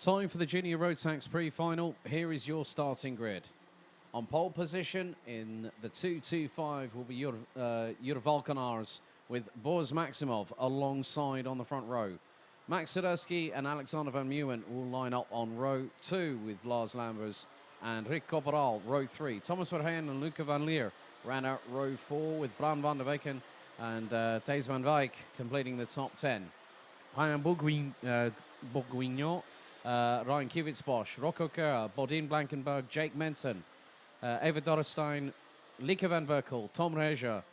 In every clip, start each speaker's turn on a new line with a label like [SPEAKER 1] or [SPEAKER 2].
[SPEAKER 1] Time for the Junior Road Tax Pre-Final. Here is your starting grid. On pole position in the 2-2-5 will be Jur Valkenars with Boris Maximov alongside on the front row. Max Sadurski and Alexander Van Meeuwen will line up on row 2 with Lars Lambers and Rick Corporal, row 3. Thomas Verheyen and Luca Van Leer ran out row 4 with Bram van der Weyken and Thijs van Wijk completing the top 10. Ryan Bourguignon, Ryan Kivitsbosch, Rocco Kerr, Bodin Blankenberg, Jake Menton, Eva Dorrestein, Lieke van Berkel, Tom Reger,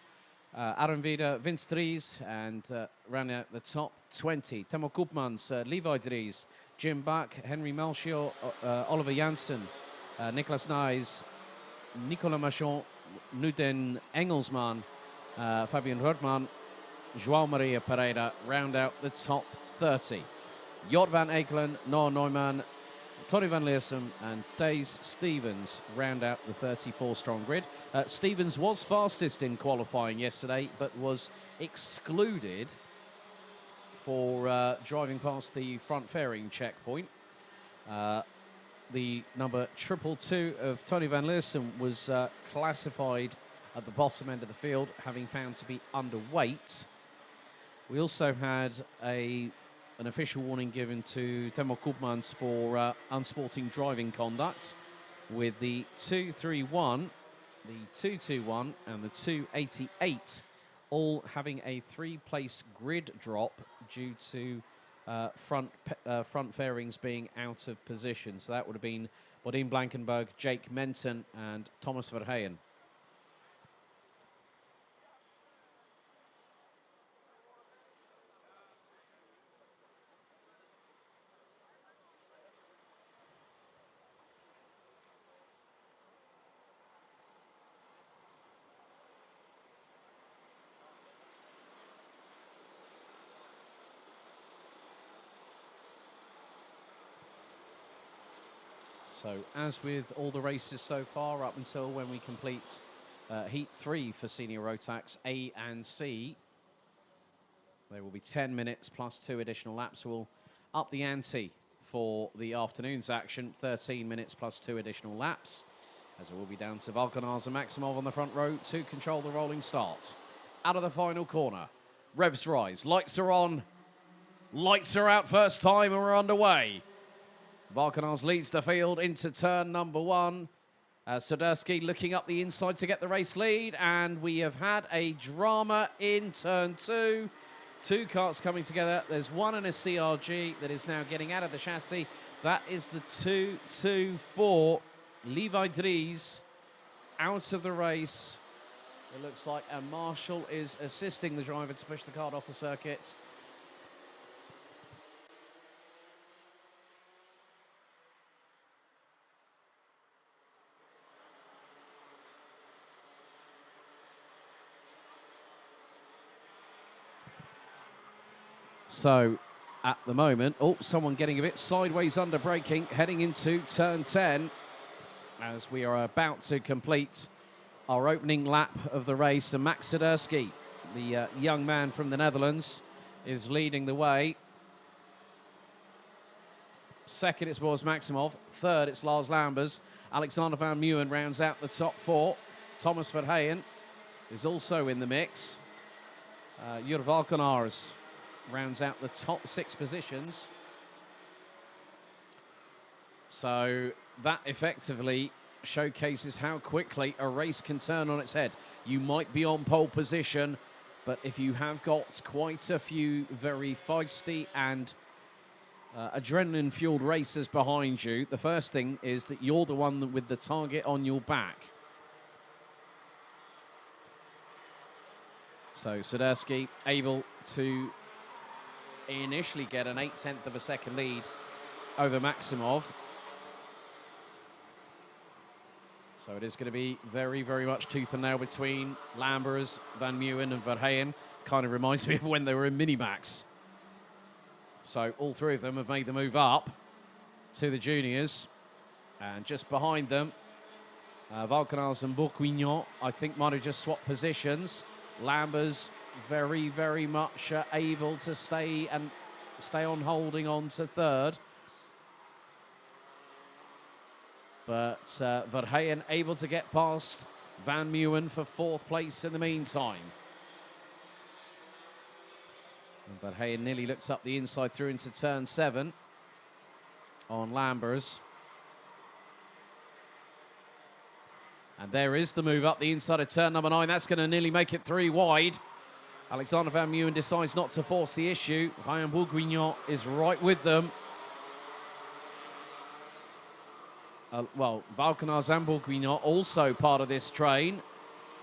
[SPEAKER 1] Aaron Vida, Vince Dries, and ran out the top 20. Timo Koopmans, Levi Dries, Jim Bach, Henry Melchior, Oliver Janssen, Niklas Nijs, Nicolas Machon, Nuden Engelsman, Fabian Rotman, João Maria Pereira round out the top 30. Jort van Ekelen, Noah Neumann, Tony van Leersum and Days Stevens round out the 34-strong grid. Stevens was fastest in qualifying yesterday, but was excluded for driving past the front fairing checkpoint. The number 222 of Tony van Leersum was classified at the bottom end of the field, having found to be underweight. We also had an official warning given to Timo Koopmans for unsporting driving conduct, with the 231, the 221 and the 288 all having a 3-place grid drop due to front fairings being out of position. So that would have been Bodin Blankenberg, Jake Menton and Thomas Verheyen. So, as with all the races so far, up until when we complete Heat 3 for Senior Rotax A and C, there will be 10 minutes plus 2 additional laps. We'll up the ante for the afternoon's action, 13 minutes plus 2 additional laps, as it will be down to Valkenars and Maximov on the front row to control the rolling start. Out of the final corner, revs rise, lights are on, lights are out first time, and we're underway. Valkenars leads the field into turn number 1. Sadurski looking up the inside to get the race lead, and we have had a drama in turn 2. 2 carts coming together. There's one in a CRG that is now getting out of the chassis. That is the 224. Levi Dries out of the race. It looks like a marshal is assisting the driver to push the cart off the circuit. So, at the moment, someone getting a bit sideways under braking, heading into turn 10, as we are about to complete our opening lap of the race. And Max Sadurski, the young man from the Netherlands, is leading the way. Second, it's Boris Maximov. Third, it's Lars Lambers. Alexander Van Meeuwen rounds out the top 4. Thomas Verheyen is also in the mix. Jur Valkenars rounds out the top 6 positions. So that effectively showcases how quickly a race can turn on its head. You might be on pole position, but if you have got quite a few very feisty and adrenaline-fueled racers behind you, the first thing is that you're the one with the target on your back. So Sadurski able to initially get an 0.8 of a second lead over Maximov. So it is going to be very, very much tooth and nail between Lambers, Van Meeuwen and Verheyen. Kind of reminds me of when they were in Minimax. So all 3 of them have made the move up to the juniors. And just behind them, Valkenars and Bourguignon, I think, might have just swapped positions. Lambers very, very much able to stay on holding on to third. But Verheyen able to get past Van Meeuwen for 4th place in the meantime. And Verheyen nearly looks up the inside through into turn 7 on Lambers. And there is the move up the inside of turn number 9. That's going to nearly make it 3 wide. Alexander Van Meeuwen decides not to force the issue. Ryan Bourguignon is right with them. Well, Valkenars and Bourguignon also part of this train.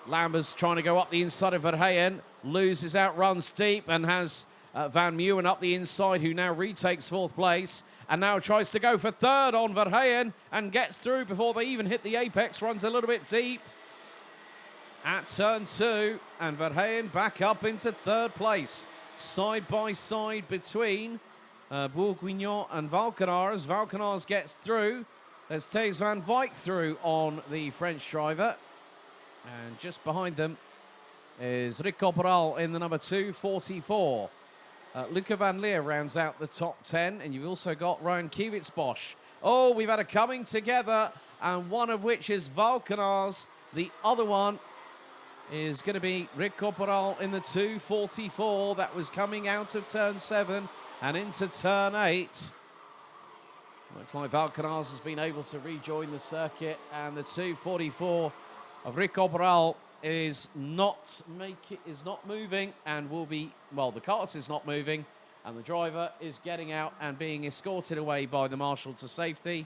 [SPEAKER 1] Lambers trying to go up the inside of Verheyen. Loses out, runs deep, and has Van Meeuwen up the inside, who now retakes 4th place. And now tries to go for 3rd on Verheyen and gets through before they even hit the apex. Runs a little bit deep at turn 2, and Verheyen back up into 3rd place. Side by side between Bourguignon and Valkenars. Valkenars gets through. There's Thijs van Wijk through on the French driver. And just behind them is Rick Corporal in the number 244. Luca van Leer rounds out the top 10. And you've also got Ryan Kiewicz-Bosch. Oh, we've had a coming together, and one of which is Valkenars. The other one is going to be Rick Corporal in the 244. That was coming out of turn 7 and into turn 8. Looks like Valkenars has been able to rejoin the circuit, and the 244 of Rick Corporal is not moving, and will be, well, the cart is not moving, and the driver is getting out and being escorted away by the marshal to safety.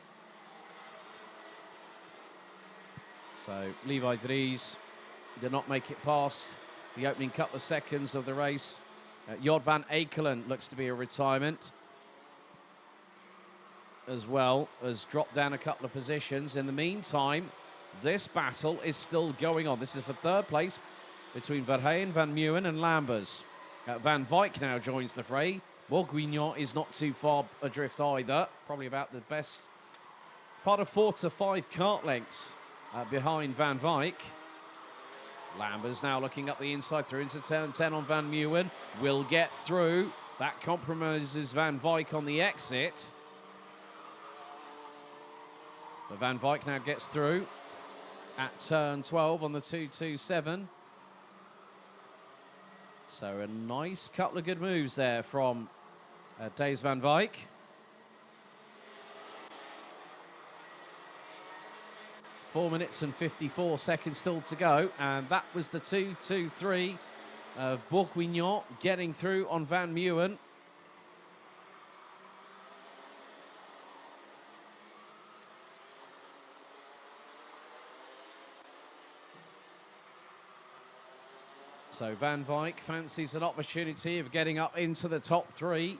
[SPEAKER 1] So Levi Dries did not make it past the opening couple of seconds of the race. Jod van Ekelen looks to be a retirement, as well as dropped down a couple of positions. In the meantime, this battle is still going on. This is for 3rd place between Verheyen, Van Meeuwen and Lambers. Van Wijk now joins the fray. Bourguignon is not too far adrift either. Probably about the best part of 4 to 5 kart lengths behind Van Wijk. Lambers now looking up the inside through into turn 10 on Van Meeuwen. Will get through. That compromises Van Wijk on the exit. But Van Wijk now gets through at turn 12 on the 227. So a nice couple of good moves there from Thijs van Wijk. Four minutes and 54 seconds still to go, and that was the 2-2-3 of Bourguignon getting through on Van Meeuwen. So Van Wijk fancies an opportunity of getting up into the top 3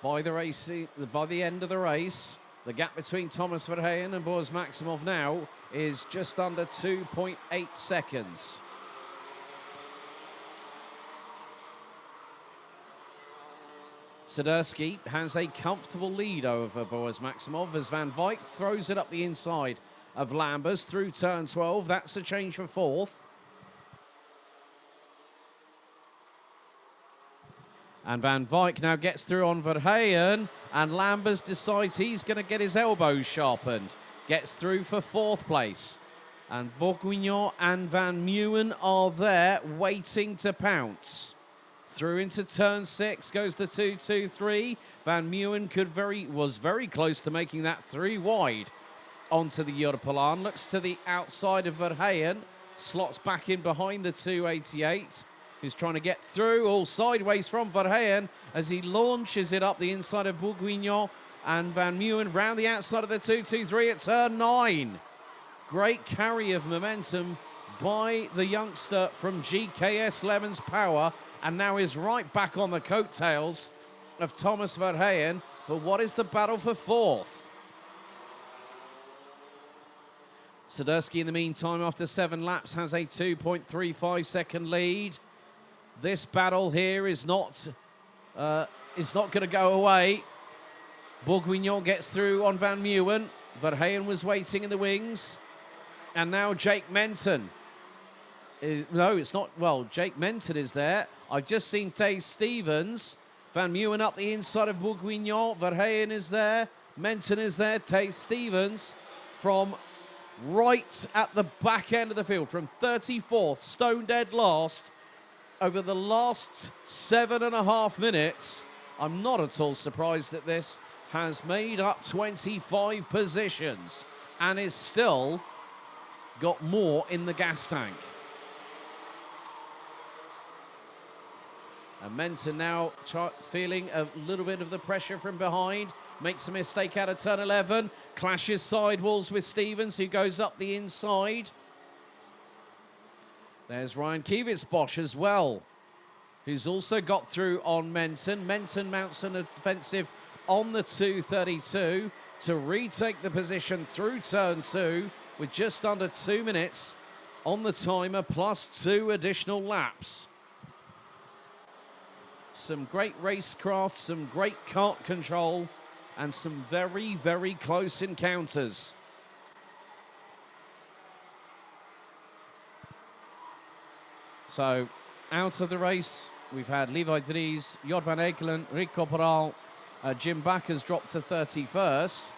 [SPEAKER 1] by the end of the race. The gap between Thomas Verheyen and Boris Maximov now is just under 2.8 seconds. Swiderski has a comfortable lead over Boris Maximov as Van Wijk throws it up the inside of Lambers through turn 12. That's a change for 4th. And Van Wijk now gets through on Verheyen, and Lambers decides he's going to get his elbows sharpened. Gets through for 4th place. And Bourguignon and Van Meeuwen are there waiting to pounce. Through into turn 6 goes the 2-2-3. Van Meeuwen was very close to making that 3 wide onto the Jorpalaan. Looks to the outside of Verheyen. Slots back in behind the 288. Who's trying to get through, all sideways from Verheyen as he launches it up the inside of Bourguignon, and Van Meeuwen round the outside of the 2-2-3 at turn 9. Great carry of momentum by the youngster from GKS Lemons Power, and now is right back on the coattails of Thomas Verheyen for what is the battle for 4th. Swiderski, in the meantime, after 7 laps, has a 2.35 second lead. This battle here is not going to go away. Bourguignon gets through on Van Meeuwen. Verheyen was waiting in the wings. And now Jake Menton. No, it's not. Well, Jake Menton is there. I've just seen Thijs Stevens. Van Meeuwen up the inside of Bourguignon. Verheyen is there. Menton is there. Thijs Stevens. from right at the back end of the field, from 34th, stone dead last, over the last 7.5 minutes. I'm not at all surprised that this has made up 25 positions and is still got more in the gas tank. And Menton now feeling a little bit of the pressure from behind. Makes a mistake out of turn 11. Clashes sidewalls with Stevens, who goes up the inside. There's Ryan Kiewicz-Bosch as well, who's also got through on Menton. Menton mounts an offensive on the 232 to retake the position through turn 2 with just under 2 minutes on the timer, plus 2 additional laps. Some great racecraft, some great kart control, and some very, very close encounters. So, out of the race, we've had Levi Dries, Jod van Ekelen, Rick Corporal, Jim Back has dropped to 31st,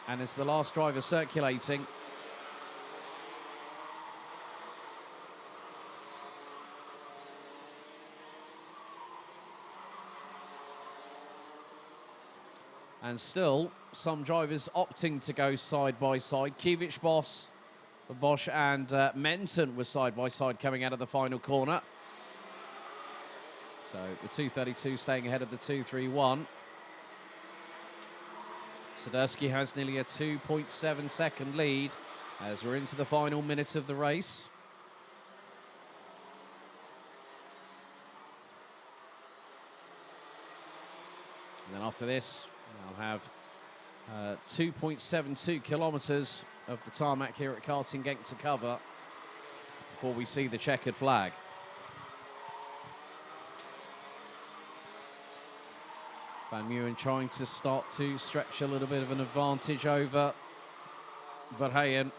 [SPEAKER 1] and is the last driver circulating. And still, some drivers opting to go side by side. Kiewicz-Bosch and Menton were side by side coming out of the final corner. So the 232 staying ahead of the 231. Swiderski has nearly a 2.7 second lead as we're into the final minute of the race. And then after this, we'll have 2.72 kilometres of the tarmac here at Karting Genk to cover before we see the checkered flag. Van Meeuwen trying to start to stretch a little bit of an advantage over Verheyen.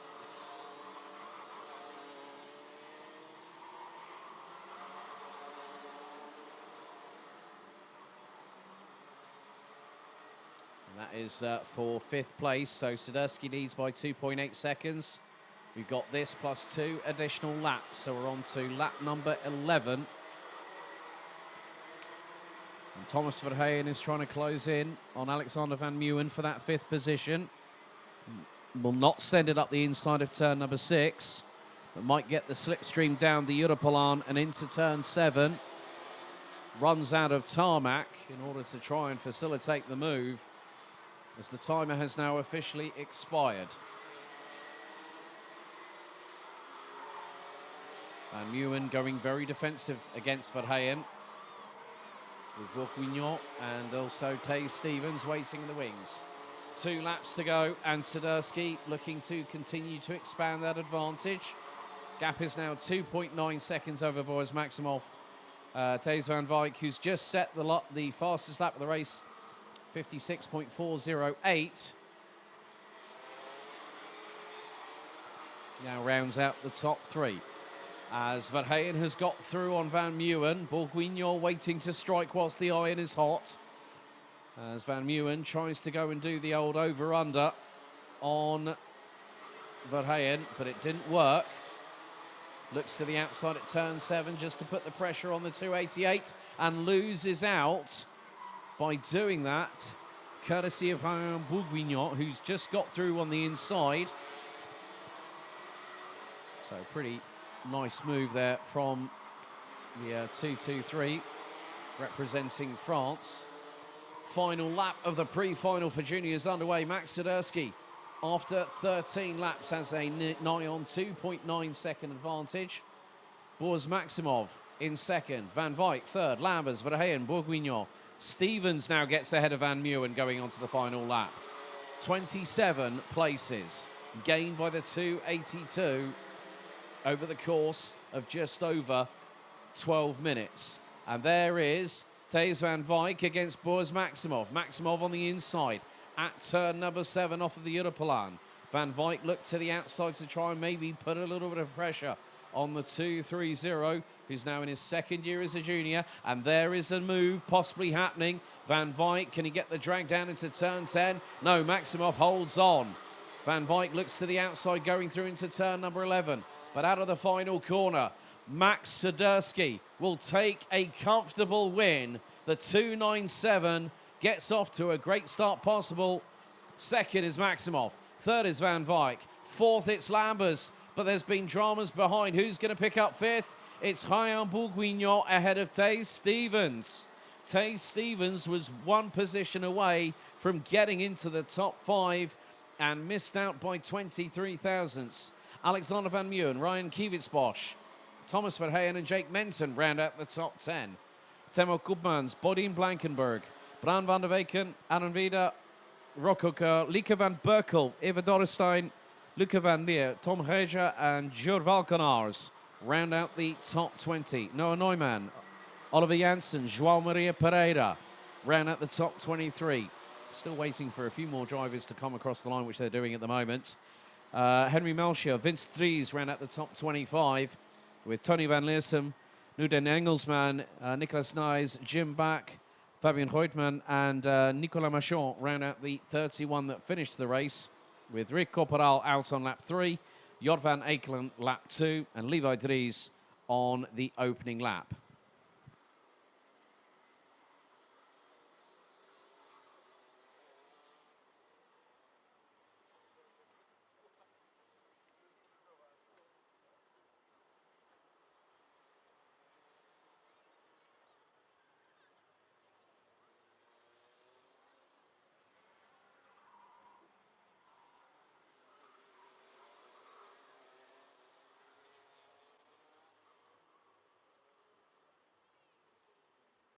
[SPEAKER 1] That is for 5th place, so Swiderski leads by 2.8 seconds. We've got this plus 2 additional laps, so we're on to lap number 11. And Thomas Verheyen is trying to close in on Alexander Van Meeuwen for that 5th position. Will not send it up the inside of turn number 6, but might get the slipstream down the Europolaan and into turn 7. Runs out of tarmac in order to try and facilitate the move, as the timer has now officially expired. Van Meeuwen going very defensive against Verheyen, with Bourguignon and also Taze Stevens waiting in the wings. 2 laps to go, and Swiderski looking to continue to expand that advantage. Gap is now 2.9 seconds over Boris Maximov. Thijs van Wijk, who's just set the fastest lap of the race, 56.408. Now rounds out the top 3. As Verheyen has got through on Van Meeuwen, Bourguignon waiting to strike whilst the iron is hot. As Van Meeuwen tries to go and do the old over-under on Verheyen, but it didn't work. Looks to the outside at turn 7 just to put the pressure on the 288 and loses out by doing that, courtesy of Ryan Bourguignon, who's just got through on the inside. So pretty nice move there from the 223 representing France. Final lap of the pre-final for juniors underway. Max Swiderski, after 13 laps, has a nigh on 2.9 second advantage. Boris Maximov in second, Van Wijk third, Lambers, Verheyen, Bourguignon. Stevens now gets ahead of Van Meeuwen going on to the final lap. 27 places gained by the 282 over the course of just over 12 minutes. And there is Thijs van Wijk against Boris Maximov. Maximov on the inside at turn number 7 off of the Europolaan. Van Wijk looked to the outside to try and maybe put a little bit of pressure on the 230, who's now in his 2nd year as a junior. And there is a move possibly happening. Van Wijk, can he get the drag down into turn 10? No, Maximov holds on. Van Wijk looks to the outside, going through into turn number 11. But out of the final corner, Max Swiderski will take a comfortable win. The 2.97 gets off to a great start possible. Second is Maximov. Third is Van Wijk. Fourth, it's Lambers. But there's been dramas behind. Who's going to pick up fifth? It's Ryan Bourguignon ahead of Taze Stevens. Taze Stevens was one position away from getting into the top 5 and missed out by 23 thousandths. Alexander Van Meeuwen, Ryan Kiewitzbosch, Thomas Verheyen and Jake Menton round out the top 10. Timo Koopmans, Bodien Blankenburg, Bran van der Weken, Aaron Vida, Rokoka, Lieke van Berkel, Eva Dorrestein, Luca van Leer, Tom Reja and Jur Valkenaars round out the top 20. Noah Neumann, Oliver Janssen, João Maria Pereira round out the top 23. Still waiting for a few more drivers to come across the line, which they're doing at the moment. Henry Melchior, Vince Dries round out the top 25 with Tony van Leersum, Nuden Engelsman, Nicolas Nys, Jim Back, Fabian Hoytman and Nicolas Machon round out the 31 that finished the race, with Rick Corporal out on lap 3, Jod van Ekelen lap 2 and Levi Dries on the opening lap.